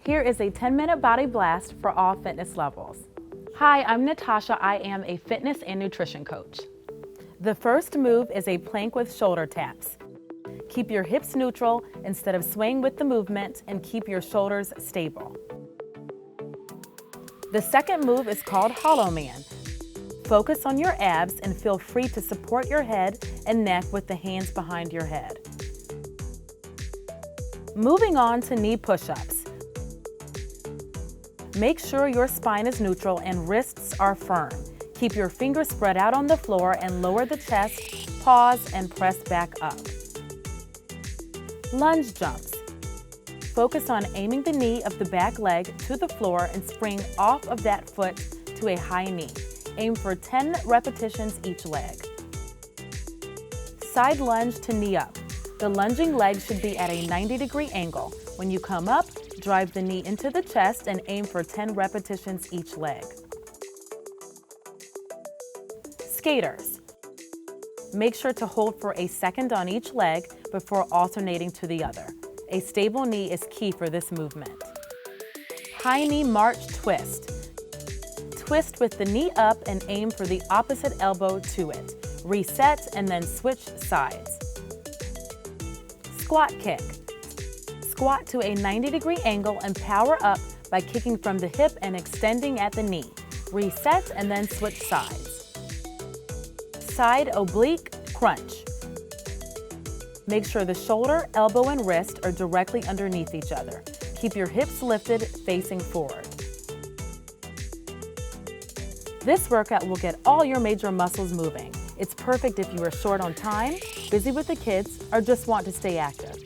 Here is a 10-minute body blast for all fitness levels. Hi, I'm Natasha. I am a fitness and nutrition coach. The first move is a plank with shoulder taps. Keep your hips neutral instead of swaying with the movement, and keep your shoulders stable. The second move is called Hollow Man. Focus on your abs and feel free to support your head and neck with the hands behind your head. Moving on to knee push-ups. Make sure your spine is neutral and wrists are firm. Keep your fingers spread out on the floor and lower the chest, pause, and press back up. Lunge jumps. Focus on aiming the knee of the back leg to the floor and spring off of that foot to a high knee. Aim for 10 repetitions each leg. Side lunge to knee up. The lunging leg should be at a 90-degree angle. When you come up, drive the knee into the chest and aim for 10 repetitions each leg. Skaters. Make sure to hold for a second on each leg before alternating to the other. A stable knee is key for this movement. High knee march twist. Twist with the knee up and aim for the opposite elbow to it. Reset and then switch sides. Squat kick. Squat to a 90-degree angle and power up by kicking from the hip and extending at the knee. Reset and then switch sides. Side oblique crunch. Make sure the shoulder, elbow, and wrist are directly underneath each other. Keep your hips lifted, facing forward. This workout will get all your major muscles moving. It's perfect if you are short on time, busy with the kids, or just want to stay active.